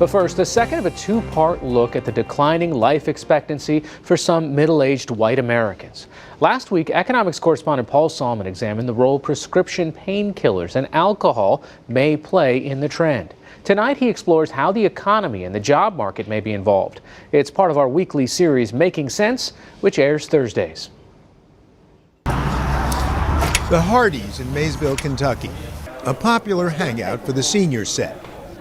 But first, the second of a two-part look at the declining life expectancy for some middle-aged white Americans. Last week, economics correspondent Paul Salmon examined the role prescription painkillers and alcohol may play in the trend. Tonight, he explores how the economy and the job market may be involved. It's part of our weekly series, Making Sense, which airs Thursdays. The Hardee's in Maysville, Kentucky, a popular hangout for the senior set.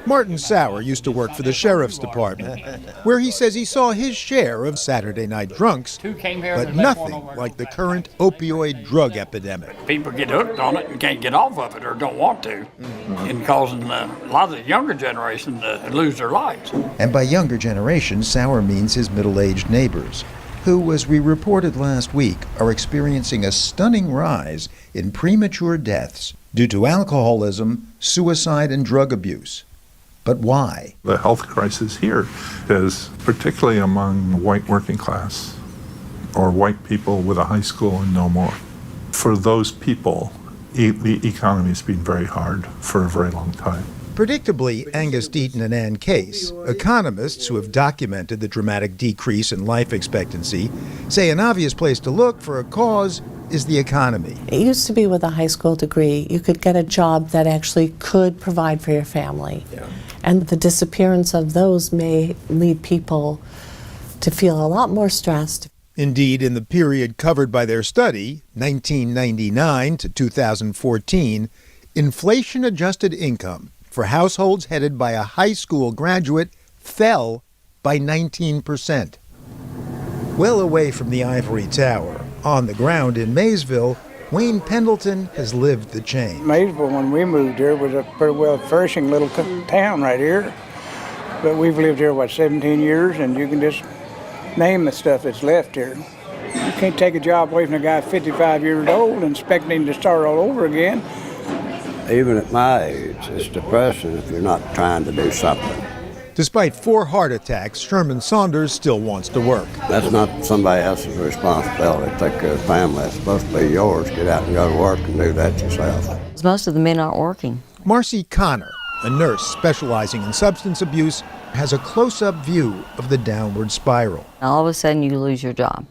Martin Sauer used to work for the sheriff's department, where he says he saw his share of Saturday night drunks, but nothing like the current opioid drug epidemic. People get hooked on it and can't get off of it or don't want to, and causing a lot of the younger generation to lose their lives. And by younger generation, Sauer means his middle-aged neighbors, who, as we reported last week, are experiencing a stunning rise in premature deaths due to alcoholism, suicide, and drug abuse. But why? The health crisis here is particularly among white working class or white people with a high school and no more. For those people, the economy's been very hard for a very long time. Predictably, Angus Deaton and Ann Case, economists who have documented the dramatic decrease in life expectancy, say an obvious place to look for a cause is the economy. It used to be with a high school degree, you could get a job that actually could provide for your family. Yeah. And the disappearance of those may lead people to feel a lot more stressed. Indeed, in the period covered by their study, 1999 to 2014, inflation-adjusted income for households headed by a high school graduate fell by 19%. Well away from the ivory tower, on the ground in Maysville, Wayne Pendleton has lived the change. Maysville, when we moved here, was a pretty well flourishing little town right here. But we've lived here, 17 years, and you can just name the stuff that's left here. You can't take a job away from a guy 55 years old and expect him to start all over again. Even at my age, it's depressing if you're not trying to do something. Despite 4 heart attacks, Sherman Saunders still wants to work. That's not somebody else's responsibility to take care of the family. It's supposed to be yours. Get out and go to work and do that yourself. Most of the men aren't working. Marcy Connor, a nurse specializing in substance abuse, has a close-up view of the downward spiral. All of a sudden you lose your job.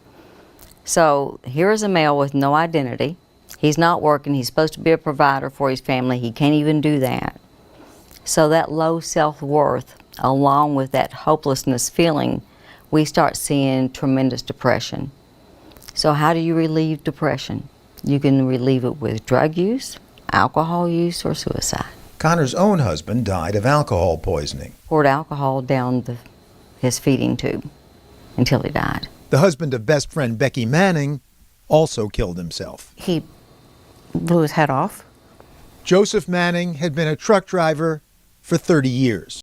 So here is a male with no identity. He's not working. He's supposed to be a provider for his family. He can't even do that. So that low self-worth, along with that hopelessness feeling, we start seeing tremendous depression. So how do you relieve depression? You can relieve it with drug use, alcohol use, or suicide. Connor's own husband died of alcohol poisoning. Poured alcohol down his feeding tube until he died. The husband of best friend Becky Manning also killed himself. He blew his head off. Joseph Manning had been a truck driver for 30 years.